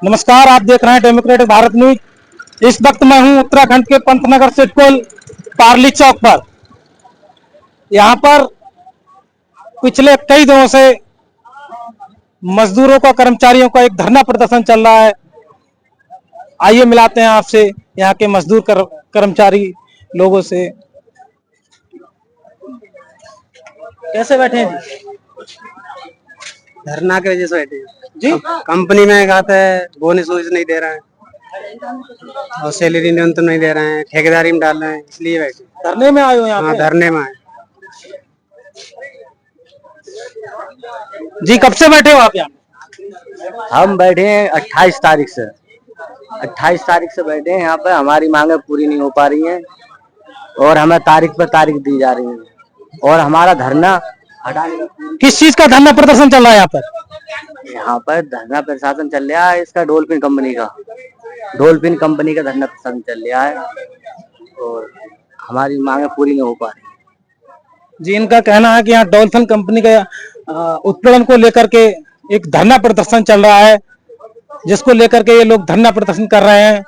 नमस्कार, आप देख रहे हैं डेमोक्रेटिक भारत न्यूज। इस वक्त मैं हूं उत्तराखंड के पंतनगर सिडकुल पारली चौक पर। यहां पर पिछले कई दिनों से मजदूरों का, कर्मचारियों का एक धरना प्रदर्शन चल रहा है। आइए मिलाते हैं आपसे यहाँ के मजदूर कर्मचारी लोगों से। कैसे बैठे हैं धरना की वजह से बैठे जी? कंपनी में कहते हैं बोनस वोनस नहीं दे रहे हैं और सैलरी न्यूनतम नहीं दे रहे हैं, ठेकेदारी में डाल रहे हैं, इसलिए बैठे। धरने में आए हो यहाँ पे? धरने में आए जी। कब से बैठे हो आप यहाँ? हम बैठे हैं 28 तारीख से। 28 तारीख से बैठे हैं यहाँ पे। हमारी मांगे पूरी नहीं हो पा रही हैं और हमें तारीख पर तारीख दी जा रही है और हमारा धरना हटाने। किस चीज का धरना प्रदर्शन चल रहा है यहाँ पर? यहाँ पर धरना प्रशासन चल रहा है इसका, डॉल्फिन कंपनी का धरना प्रशासन चल रहा है और हमारी मांगे पूरी नहीं हो पा रही। जी, इनका कहना है कि यहाँ डॉल्फिन कंपनी के उत्पीड़न को लेकर के एक धरना प्रदर्शन चल रहा है, जिसको लेकर के ये लोग धरना प्रदर्शन कर रहे हैं।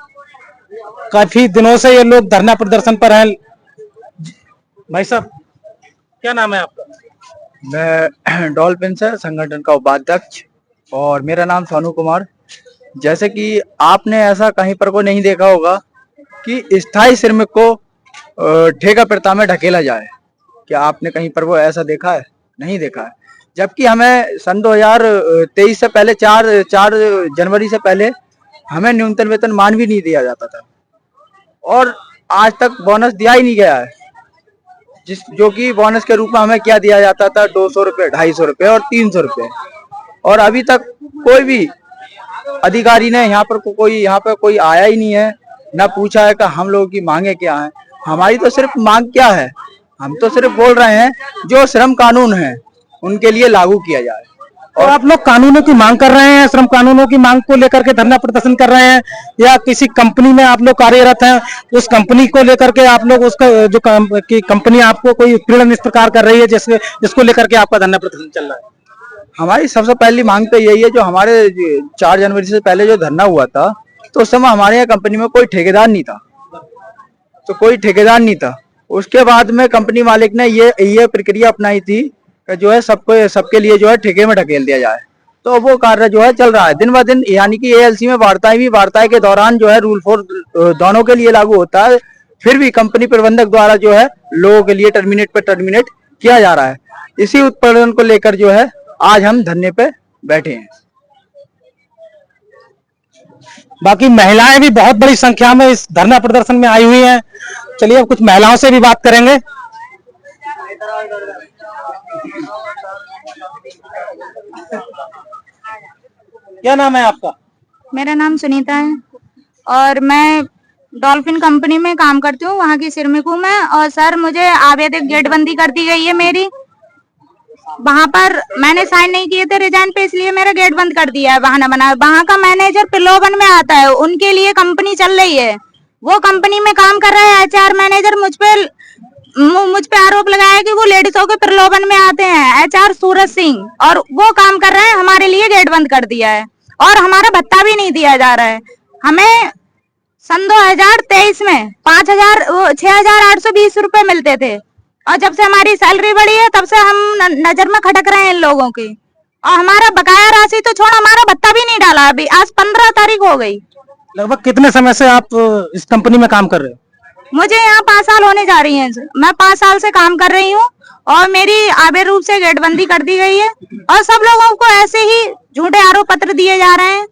काफी दिनों से ये लोग धरना प्रदर्शन पर हैं। भाई साहब, क्या नाम है आपका? मैं डॉल्फिन से संगठन का उपाध्यक्ष और मेरा नाम सोनू कुमार। जैसे कि आपने ऐसा कहीं पर को नहीं देखा होगा कि स्थायी श्रमिक को ठेका प्रथा में ढकेला जाए। क्या आपने कहीं पर वो ऐसा देखा है? नहीं देखा है। जबकि हमें सन 2023 से पहले 4 जनवरी से पहले हमें न्यूनतम वेतन मान भी नहीं दिया जाता था और आज तक बोनस दिया ही नहीं गया है। जो कि बोनस के रूप में हमें क्या दिया जाता था, 200 रुपये, 250 रुपये और 300 रुपये। और अभी तक कोई भी अधिकारी ने यहाँ पर कोई आया ही नहीं है, ना पूछा है कि हम लोगों की मांगे क्या है। हमारी तो सिर्फ मांग क्या है, हम तो सिर्फ बोल रहे हैं जो श्रम कानून है उनके लिए लागू किया जाए। और आप लोग कानूनों की मांग कर रहे हैं, श्रम कानूनों की मांग को लेकर के धरना प्रदर्शन कर रहे हैं, या किसी कंपनी में आप लोग कार्यरत हैं, उस कंपनी को लेकर के आप लोग उसका जो कंपनी आपको कोई उत्पीड़न इस प्रकार कर रही है जिसको लेकर के आपका धरना प्रदर्शन चल रहा है? हमारी सबसे पहली मांग तो यही है, जो हमारे 4 जनवरी से पहले जो धरना हुआ था तो उस समय हमारे यहाँ कंपनी में कोई ठेकेदार नहीं था। उसके बाद में कंपनी मालिक ने ये प्रक्रिया अपनाई थी कि जो है सबके लिए जो है ठेके में ढकेल दिया जाए। तो वो कार्य जो है चल रहा है दिन ब दिन। यानी कि एएलसी में वार्ता के दौरान जो है रूल 4 दोनों के लिए लागू होता है, फिर भी कंपनी प्रबंधक द्वारा जो है लोगों के लिए टर्मिनेट किया जा रहा है। इसी उत्पीड़न को लेकर जो है आज हम धरने पे बैठे हैं। बाकी महिलाएं भी बहुत बड़ी संख्या में इस धरना प्रदर्शन में आई हुई हैं। चलिए अब कुछ महिलाओं से भी बात करेंगे। क्या नाम है आपका? मेरा नाम सुनीता है और मैं डॉल्फिन कंपनी में काम करती हूँ, वहाँ की श्रमिक हूँ मैं। और सर, मुझे अवैध गेटबंदी कर दी गई है मेरी। वहाँ पर मैंने साइन नहीं किए थे रिजाइन पे, इसलिए मेरा गेट बंद कर दिया है बहाना बना। वहाँ का मैनेजर प्रलोभन में आता है, उनके लिए कंपनी चल रही है, वो कंपनी में काम कर रहा है। एचआर मैनेजर मुझ पे आरोप लगाया है कि वो लेडीजों के प्रलोभन में आते हैं। एचआर सूरज सिंह, और वो काम कर रहे हैं, हमारे लिए गेट बंद कर दिया है और हमारा भत्ता भी नहीं दिया जा रहा है। हमें सन 2023 में 6,820 रुपए मिलते थे और जब से हमारी सैलरी बढ़ी है तब से हम नजर में खटक रहे हैं इन लोगों की। और हमारा बकाया राशि तो छोड़, हमारा भत्ता भी नहीं डाला अभी। आज 15 तारीख हो गई। लगभग कितने समय से आप इस कंपनी में काम कर रहे हो? मुझे यहाँ 5 साल होने जा रही हैं। मैं 5 साल से काम कर रही हूँ और मेरी अवैध रूप से गेटबंदी कर दी गई है और सब लोगों को ऐसे ही झूठे आरोप पत्र दिए जा रहे हैं।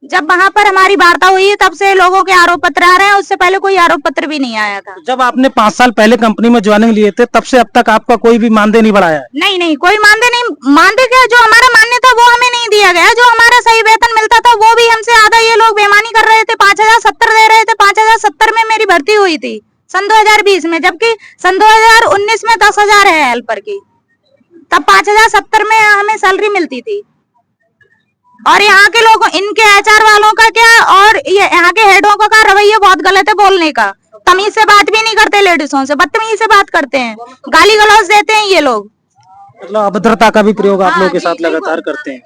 जब वहाँ पर हमारी वार्ता हुई है तब से लोगों के आरोप पत्र आ रहे हैं, उससे पहले कोई आरोप पत्र भी नहीं आया था। जब आपने 5 साल पहले कंपनी में ज्वाइनिंग लिए थे तब से अब तक आपका कोई भी मानदेय नहीं बढ़ाया? नहीं, कोई मानदेय क्या, जो हमारा मान्य था वो हमें नहीं दिया गया। जो हमारा सही वेतन मिलता था वो भी हमसे आधा ये लोग बेईमानी कर रहे थे। 5,070 दे रहे थे। 5,070 में मेरी भर्ती हुई थी सन 2020 में, जबकि सन 2019 में 10,000 है हेल्पर की। तब 5,070 में हमें सैलरी मिलती थी। और यहाँ के लोगों, इनके एचआर वालों का क्या और यहाँ के हेडों का रवैया बहुत गलत है बोलने का। तमीज से बात भी नहीं करते, लेडीजों से बदतमीजी से बात करते हैं, गाली गलौज देते हैं ये लोग। मतलब अभद्रता का भी प्रयोग आप लोगों के साथ लगातार करते हैं।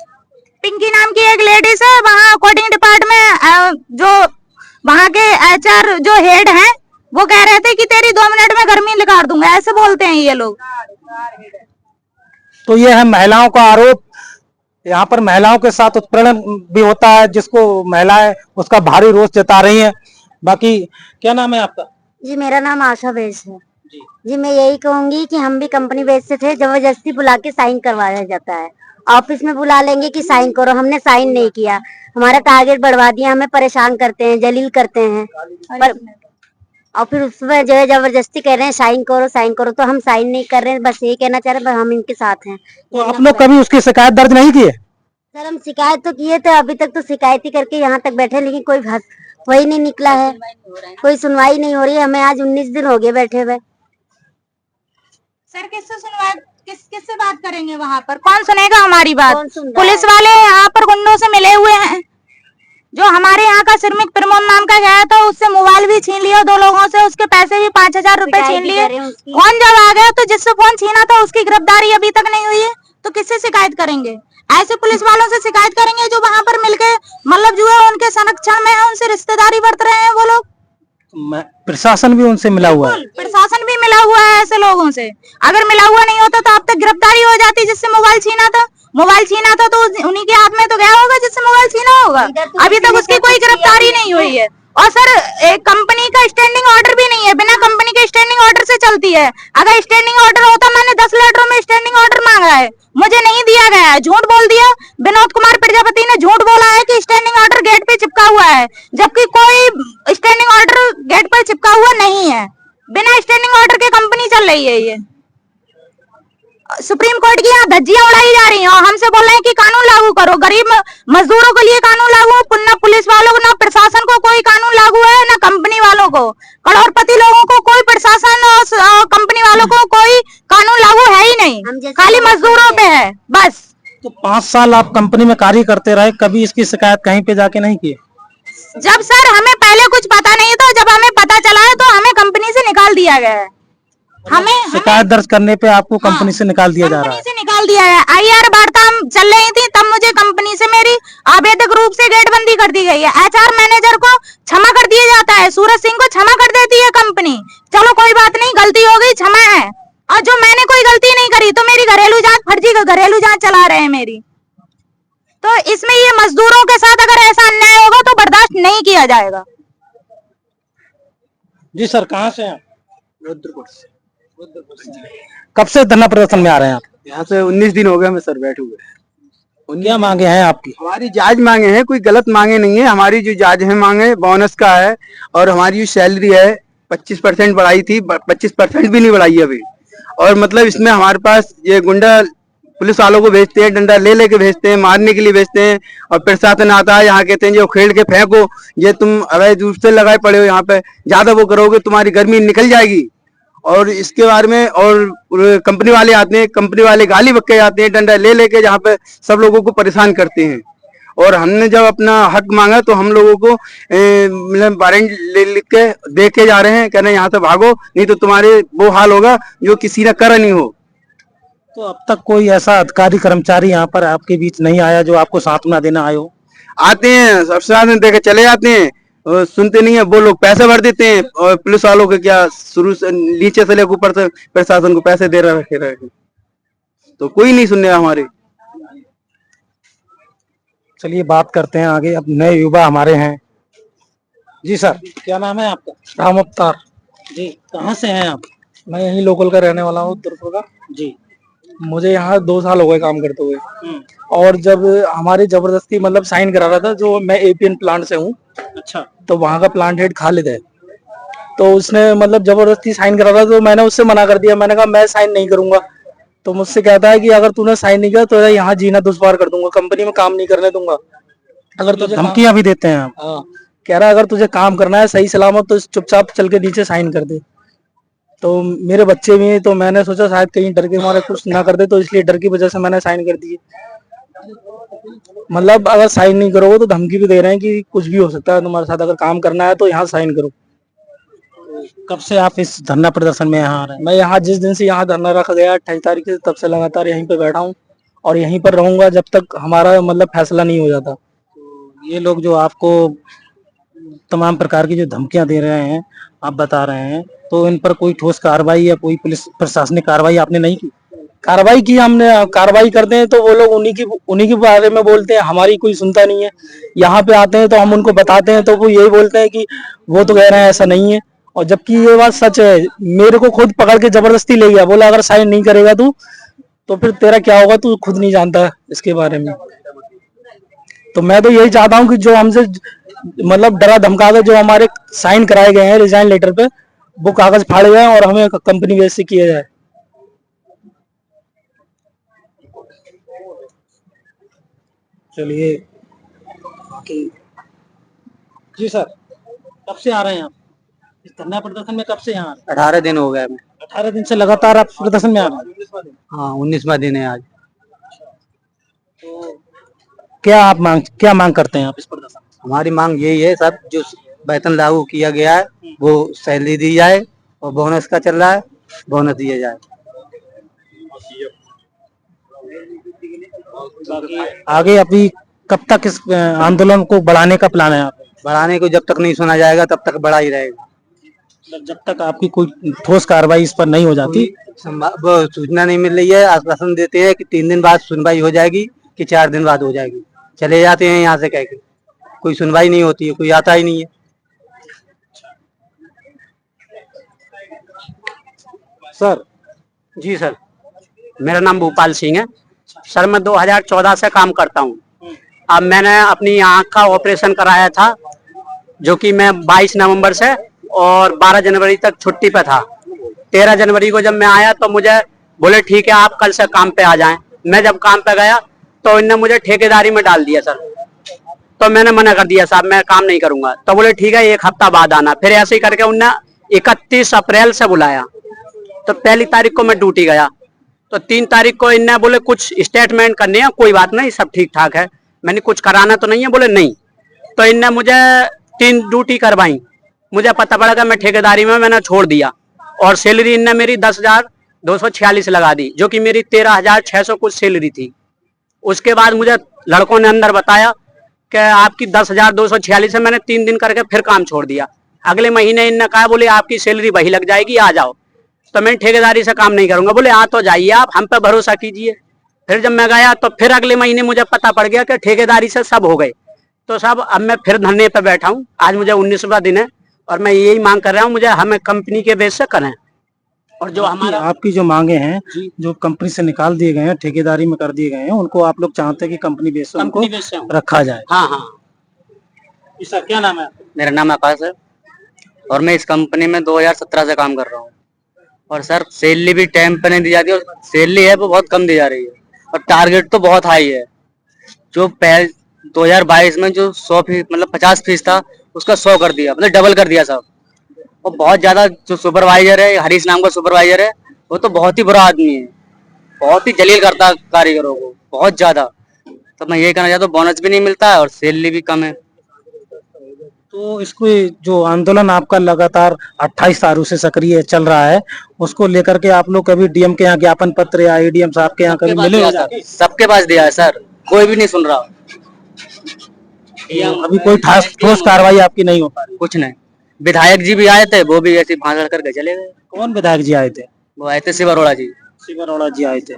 पिंकी नाम की एक लेडीज है, वहाँ कोडिंग डिपार्टमेंट सर जो हेड हैं वो कह रहे थे कि तेरी 2 मिनट में गर्मी निकाल दूंगा, ऐसे बोलते हैं ये लोग। तो ये है महिलाओं का आरोप। यहाँ पर महिलाओं के साथ उत्पीड़न भी होता है, जिसको महिलाएं उसका भारी रोष जता रही हैं। बाकी क्या नाम है आपका? जी मेरा नाम आशा बेस है। जी मैं यही कहूंगी कि हम भी कंपनी बेस से थे, जबरदस्ती बुला के साइन करवाया जाता है। ऑफिस में बुला लेंगे कि साइन करो, हमने साइन नहीं किया, हमारा टारगेट बढ़वा दिया, हमें परेशान करते हैं, जलील करते हैं। पर और फिर उसमें जो है जबरदस्ती कह रहे हैं साइन करो, तो हम साइन नहीं कर रहे हैं, बस यही कहना चाह रहे हैं, हम इनके साथ हैं। तो आप लोग कभी उसकी शिकायत दर्ज नहीं किए? सर हम शिकायत तो किए थे, अभी तक तो शिकायत ही करके यहाँ तक बैठे, लेकिन कोई वही नहीं निकला है, कोई सुनवाई नहीं हो रही है। हमें आज 19 दिन हो गए बैठे हुए। सर किससे सुनवाई, किससे बात करेंगे? वहाँ पर कौन सुनेगा हमारी बात? कौन सुन रहा पुलिस वाले यहाँ पर गुंडों से मिले हुए हैं। जो हमारे यहाँ का श्रमिक प्रमोद नाम का गया था, उससे मोबाइल भी छीन लिया 2 लोगों से, उसके पैसे भी 5,000 रुपए छीन लिए। कौन जब आ गया तो जिससे फोन छीना था उसकी गिरफ्तारी अभी तक नहीं हुई है, तो किससे शिकायत करेंगे? ऐसे पुलिस वालों से शिकायत करेंगे जो वहाँ पर मिलके मतलब जो है उनके संरक्षण में है, उनसे रिश्तेदारी बरत रहे हैं वो लोग। प्रशासन भी उनसे मिला हुआ है? प्रशासन भी मिला हुआ है ऐसे लोगों से। अगर मिला हुआ नहीं होता तो अब तक गिरफ्तारी हो जाती। जिससे मोबाइल छीना था तो उन्हीं के हाथ में तो गया होगा जिससे मोबाइल छीना होगा। अभी तक उसकी कोई गिरफ्तारी नहीं हुई है। और सर एक कंपनी का स्टैंडिंग ऑर्डर भी नहीं है, बिना कंपनी के स्टैंडिंग ऑर्डर से चलती है। अगर स्टैंडिंग ऑर्डर होता, मैंने 10 लेटरों में स्टैंडिंग ऑर्डर मांगा है, मुझे नहीं दिया गया है, झूठ बोल दिया। विनोद कुमार प्रजापति ने झूठ बोला है कि स्टैंडिंग ऑर्डर गेट पे चिपका हुआ है, जबकि कोई स्टैंडिंग ऑर्डर गेट पर चिपका हुआ नहीं है। बिना स्टैंडिंग ऑर्डर के कंपनी चल रही है। ये सुप्रीम कोर्ट की यहाँ धज्जियां उड़ाई जा रही हैं और हमसे बोल रहे हैं कि कानून लागू करो। गरीब मजदूरों के लिए कानून लागू, ना पुलिस वालों को, ना प्रशासन को कोई कानून लागू है, ना कंपनी वालों को। करोड़पति लोगों को कोई प्रशासन और कंपनी वालों को कोई कानून लागू है ही नहीं, खाली मजदूरों पे है बस। तो 5 साल आप कंपनी में कार्य करते रहे, कभी इसकी शिकायत कहीं पे जाके नहीं की? जब सर हमें पहले कुछ पता नहीं था, जब हमें पता चला है तो हमें कंपनी से निकाल दिया गया है। हमें शिकायत दर्ज करने पे आपको कंपनी से निकाल दिया जा रहा है? कंपनी से निकाल दिया है। IR वार्ता चल रही थी, तब मुझे कंपनी से मेरी अवैध रूप से गेटबंदी कर दी गई है। HR मैनेजर को क्षमा कर दिया जाता है, सूरज सिंह को क्षमा कर देती है कंपनी। चलो कोई बात नहीं, गलती हो गई, क्षमा है। और जो मैंने कोई गलती नहीं करी तो मेरी घरेलू जांच, फर्जी घरेलू जांच चला रहे हैं मेरी। तो इसमें ये मजदूरों के साथ अगर ऐसा अन्याय होगा तो बर्दाश्त नहीं किया जाएगा। जी सर, कहाँ से हैं? रुद्रपुर से। कब से धरना प्रदर्शन में आ रहे हैं आप? यहाँ से 19 दिन हो गए हमें सर बैठे हुए। क्या मांगे हैं आपकी? हमारी जायज मांगे हैं, कोई गलत मांगे नहीं है। हमारी जो जायज है मांगे बोनस का है, और हमारी जो सैलरी है 25% बढ़ाई थी, 25% भी नहीं बढ़ाई अभी। और मतलब इसमें हमारे पास ये गुंडा पुलिस वालों को भेजते हैं, डंडा ले लेके भेजते हैं, मारने के लिए भेजते हैं। और प्रशासन आता है यहाँ, कहते हैं जो खेल के फेंको, ये तुम अवैध रूप से लगाए पड़े हो यहाँ पे, ज्यादा वो करोगे तुम्हारी गर्मी निकल जाएगी। और इसके बारे में और कंपनी वाले आते हैं, कंपनी वाले गाली बक के जाते हैं, डंडा ले लेके जहाँ पे सब लोगों को परेशान करते हैं। और हमने जब अपना हक मांगा तो हम लोगों को मतलब वारंट लिख के दे के जा रहे हैं, कह रहे हैं यहाँ से भागो, नहीं तो तुम्हारे वो हाल होगा जो किसी ने करा नहीं हो। तो अब तक कोई ऐसा अधिकारी कर्मचारी यहाँ पर आपके बीच नहीं आया जो आपको सांत्वना देना आए हो? आते हैं, सब साथ देके चले जाते हैं, और सुनते नहीं है। वो लोग पैसे भर देते हैं, और पुलिस वालों के क्या शुरू से नीचे से लेकर ऊपर से प्रशासन को पैसे दे रहे, तो कोई नहीं सुनने हमारे। चलिए बात करते हैं आगे। अब नए युवा हमारे हैं। जी सर, क्या नाम है आपका? राम अवतार। जी, कहाँ से हैं आप? मैं यही लोकल का रहने वाला हूँ, उधरपुर का। जी। मुझे यहाँ 2 साल हो गए काम करते हुए। और जब हमारी जबरदस्ती मतलब साइन करा रहा था, जो मैं APN प्लांट से हूँ, अच्छा। तो वहाँ का प्लांट हेड खालिद है, तो उसने मतलब जबरदस्ती साइन करा रहा था, तो मैंने उससे मना कर दिया। मैंने कहा मैं साइन नहीं करूंगा। तो मुझसे कहता है कि अगर तूने साइन नहीं किया तो यहाँ जीना दुश्वार कर दूंगा, कंपनी में काम नहीं करने दूंगा। अगर तुझे धमकियां भी देते हैं आप? हाँ, कह रहा है अगर तुझे काम करना है सही सलामत तो चुपचाप चल के नीचे साइन कर दे। तो मेरे बच्चे भी हैं, तो मैंने सोचा शायद कहीं डर के मारे कुछ ना कर दे, तो इसलिए डर की वजह से मैंने साइन कर दिए। मतलब अगर साइन नहीं करोगे तो धमकी भी दे रहे हैं कि कुछ भी हो सकता है तुम्हारे साथ, अगर काम करना है तो यहाँ साइन करो। कब से आप इस धरना प्रदर्शन में यहाँ आ रहे हैं? मैं यहाँ जिस दिन से यहाँ धरना रखा गया 28 तारीख से, तब से लगातार यहीं पे बैठा हूँ और यहीं पर रहूंगा जब तक हमारा मतलब फैसला नहीं हो जाता। ये लोग जो आपको तमाम प्रकार की जो धमकियां दे रहे हैं, आप बता रहे हैं, तो इन पर कोई ठोस कार्रवाई या कोई पुलिस प्रशासनिक कार्रवाई आपने नहीं की? कार्रवाई की हमने, कार्रवाई करते हैं तो वो लोग उन्हीं के बारे में बोलते हैं, हमारी कोई सुनता नहीं है। यहाँ पे आते हैं तो हम उनको बताते हैं तो वो यही बोलते हैं कि वो तो कह रहे हैं ऐसा नहीं है, और जबकि ये बात सच है। मेरे को खुद पकड़ के जबरदस्ती ले गया, बोला अगर साइन नहीं करेगा तू तो फिर तेरा क्या होगा, तू खुद नहीं जानता इसके बारे में। तो मैं तो यही चाहता हूँ कि जो हमसे मतलब डरा धमका के जो हमारे साइन कराए गए हैं रिजाइन लेटर पे, वो कागज फाड़े जाए और हमें कंपनी बेस से किया जाए। चलिए जी सर, कब से आ रहे हैं आप इस धरना प्रदर्शन में? कब से यहाँ 18 दिन हो गए हमें। 18 दिन से लगातार आप प्रदर्शन में आ रहे हैं? हाँ, 19वां दिन है आज। तो क्या मांग करते हैं आप इस प्रदर्शन में? हमारी मांग यही है सब, जो वेतन लागू किया गया है वो सैलरी दी जाए, और बोनस का चल रहा है बोनस दिया जाए। आगे अभी कब तक इस आंदोलन को बढ़ाने का प्लान है आप? बढ़ाने को जब तक नहीं सुना जाएगा तब तक बढ़ा ही रहेगा। मतलब जब तक आपकी कोई ठोस कार्रवाई इस पर नहीं हो जाती? वो सूचना नहीं मिल रही है। आश्वासन देते हैं कि 3 दिन बाद सुनवाई हो जाएगी, कि 4 दिन बाद हो जाएगी। चले जाते हैं यहाँ से कह के, कोई सुनवाई नहीं होती है, कोई आता ही नहीं है। सर जी सर, मेरा नाम भूपाल सिंह है सर। मैं 2014 से काम करता हूँ। अब मैंने अपनी आँख का ऑपरेशन कराया था, जो कि मैं 22 नवंबर से और 12 जनवरी तक छुट्टी पे था। 13 जनवरी को जब मैं आया तो मुझे बोले ठीक है आप कल से काम पे आ जाएं। मैं जब काम पे गया तो इन्होंने मुझे ठेकेदारी में डाल दिया सर। तो मैंने मना कर दिया, साहब मैं काम नहीं करूंगा। तो बोले ठीक है 1 हफ्ता बाद आना। फिर ऐसे ही करके उन्होंने 31 अप्रैल से बुलाया। तो 1 तारीख को मैं ड्यूटी गया, तो 3 तारीख को इन्हें बोले कुछ स्टेटमेंट करने हैं। कोई बात नहीं, सब ठीक ठाक है। मैंने कुछ कराना तो नहीं है? बोले नहीं। तो इनने मुझे 3 ड्यूटी करवाई। मुझे पता पड़ा कि मैं ठेकेदारी में मैंने छोड़ दिया, और सैलरी इनने मेरी 10,246 लगा दी, जो कि मेरी 13,600 कुछ सैलरी थी। उसके बाद मुझे लड़कों ने अंदर बताया कि आपकी 10,246 है। मैंने 3 दिन करके फिर काम छोड़ दिया। अगले महीने इनने कहा बोले आपकी सैलरी वही लग जाएगी, आ जाओ। तो मैं ठेकेदारी से काम नहीं करूंगा। बोले आ तो जाइए आप, हम पे भरोसा कीजिए। फिर जब मैं गया तो फिर अगले महीने मुझे पता पड़ गया कि ठेकेदारी से सब हो गए। तो साहब अब मैं फिर धरने पे बैठा हूँ। आज मुझे 19वां दिन है, और मैं यही मांग कर रहा हूँ, मुझे हमें कंपनी के बेस से करें। और जो हमारा आपकी जो मांगे हैं, जो कंपनी से निकाल दिए गए हैं, ठेकेदारी में कर दिए गए हैं, उनको आप लोग चाहते हैं कि कंपनी बेस से उनको रखा जाए? हाँ हाँ। इसका क्या नाम है? मेरा नाम आकाश है, और मैं इस कंपनी में 2017 से काम कर रहा हूँ। और सर सैलरी भी टाइम पे नहीं दी जाती, और सैलरी है वो बहुत कम दी जा रही है, और टारगेट तो बहुत हाई है। जो 2022 में जो 100% मतलब 50% था, उसका 100 कर दिया, मतलब डबल कर दिया सब। और बहुत ज्यादा जो सुपरवाइजर है, हरीश नाम का सुपरवाइजर है, वो तो बहुत ही बुरा आदमी है, बहुत ही जलील करता है कारीगरों को, बहुत ज्यादा। तो मैं ये कहना चाहता हूँ बोनस भी नहीं मिलता है और सैलरी भी कम है। तो इसको जो आंदोलन आपका लगातार 28 तारीख से सक्रिय चल रहा है, उसको लेकर के आप लोग कभी डीएम के यहाँ ज्ञापन पत्र या एडीएम साहब के यहाँ कभी मिले हो? सबके पास दिया है सर, कोई भी नहीं सुन रहा। अभी कोई ठोस कार्रवाई आपकी नहीं हो पा रही? कुछ नहीं। विधायक जी भी आए थे, वो भी ऐसे भाषण करके चले गए। कौन विधायक जी आए थे? वो आए थे शिव अरोड़ा जी। शिव अरोड़ा जी आए थे,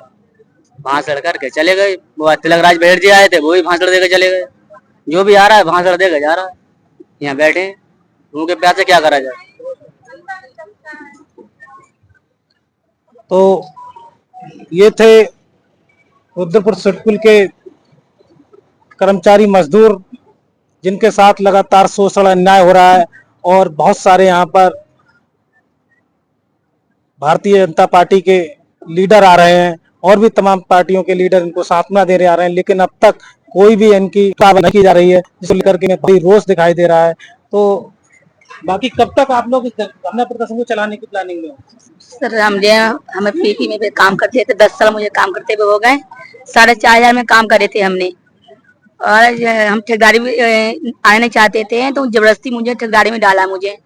भाषण करके चले गए। वो तिलकराज बहेड़ जी आए थे, वो भी भाषण देकर चले गए। जो भी आ रहा है भाषण देकर जा रहा है। यहाँ बैठे उनके प्यार से क्या करा जाए। तो ये थे रुद्रपुर सिडकुल के कर्मचारी मजदूर, जिनके साथ लगातार शोषण अन्याय हो रहा है, और बहुत सारे यहाँ पर भारतीय जनता पार्टी के लीडर आ रहे हैं, और भी तमाम पार्टियों के लीडर इनको सांत्वना दे रहे आ रहे हैं, लेकिन अब तक कोई भी इनकी कार्रवाई नहीं की जा रही है, जिसको लेकर के भारी रोष दिखाई दे रहा है। तो बाकी कब तक आप लोग इस धरना प्रदर्शन को चलाने की प्लानिंग में हो? सर हमें पीपी में काम करते थे, 10 साल मुझे काम करते हुए हो गए। 4,500 में काम करे थे हमने, और हम ठेकेदारी में आने चाहते थे, तो जबरदस्ती मुझे ठेकेदारी में डाला। मुझे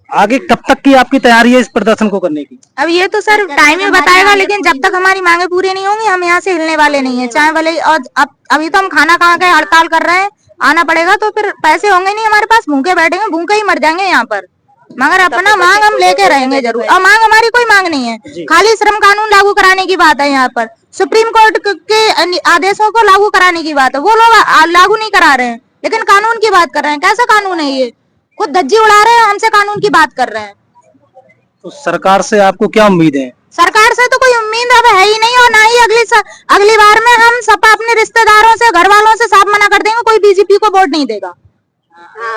आगे कब तक की आपकी तैयारी है इस प्रदर्शन को करने की? अब ये तो सर टाइम ही बताएगा, लेकिन जब तक हमारी मांगे पूरी नहीं होंगी हम यहाँ से हिलने वाले नहीं है, चाहे भले। और अब अभी तो हम खाना खा के हड़ताल कर रहे हैं, आना पड़ेगा, तो फिर पैसे होंगे नहीं हमारे पास, भूखे बैठेंगे, भूखे ही मर जाएंगे यहाँ पर। मगर अपना मांग हम लेके रहेंगे जरूर, और मांग हमारी कोई मांग नहीं है, खाली श्रम कानून लागू कराने की बात है। यहाँ पर सुप्रीम कोर्ट के आदेशों को लागू कराने की बात है, वो लोग लागू नहीं करा रहे हैं, लेकिन कानून की बात कर रहे हैं। कैसा कानून है ये? खुद धज्जी उड़ा रहे हैं, हमसे कानून की बात कर रहे हैं। तो सरकार से आपको क्या उम्मीद है? सरकार से तो कोई उम्मीद अब है ही नहीं, और ना ही अगली बार में हम सब अपने रिश्तेदारों से, घर वालों से साफ मना कर देंगे, कोई बीजेपी को वोट नहीं देगा।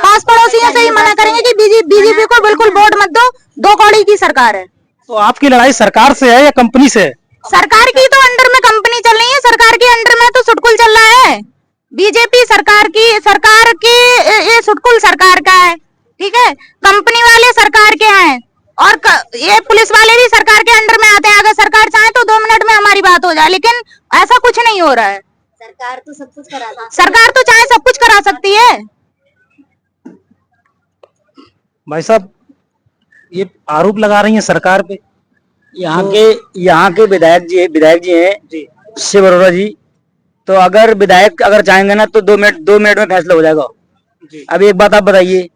पास पड़ोसियों से ही मना करेंगे कि बीजेपी को बिल्कुल वोट मत दो, दो कौड़ी की सरकार है। तो आपकी लड़ाई सरकार से है या कंपनी से? सरकार की तो अंडर में कंपनी चल रही है, सरकार के अंडर में तो सुटकुल चल रहा है। बीजेपी सरकार की ये सुटकुल सरकार का है, ठीक है। कंपनी वाले सरकार के हैं, और ये पुलिस वाले भी सरकार के अंडर में आते हैं। अगर सरकार चाहे तो 2 मिनट में हमारी बात हो जाए, लेकिन ऐसा कुछ नहीं हो रहा है। सरकार तो सब कुछ करा सकती है। सरकार तो चाहे सब कुछ करा सकती है। भाई साहब, ये आरोप लगा रही है सरकार पे। यहाँ के विधायक जी हैं शिव अरोड़ा जी। तो अगर विधायक अगर चाहेंगे ना तो 2 मिनट में फैसला हो जाएगा। अब एक बात आप बताइए।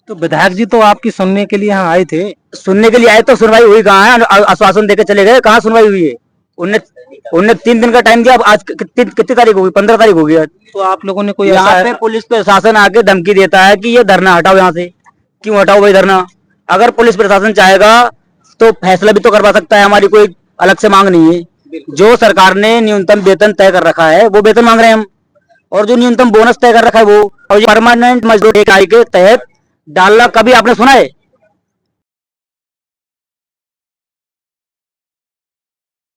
तो विधायक जी तो आपकी सुनने के लिए यहाँ आए थे। सुनने के लिए आए तो सुनवाई हुई कहाँ है? आश्वासन देकर चले गए, कहाँ सुनवाई हुई है? उनने 3 दिन का टाइम दिया। आज कितनी तारीख होगी? 15 तारीख होगी आज। तो आप लोगों ने कोई यहाँ पे पुलिस प्रशासन आके धमकी देता है कि ये धरना हटाओ यहाँ से। क्यों हटाओ भाई धरना? अगर पुलिस प्रशासन चाहेगा तो फैसला भी तो करवा सकता है, हमारी कोई अलग से मांग नहीं है। जो सरकार ने न्यूनतम वेतन तय कर रखा है वो वेतन मांग रहे हैं हम, और जो न्यूनतम बोनस तय कर रखा है वो, और परमानेंट मजदूर इकाई के तहत डालना कभी आपने सुना है?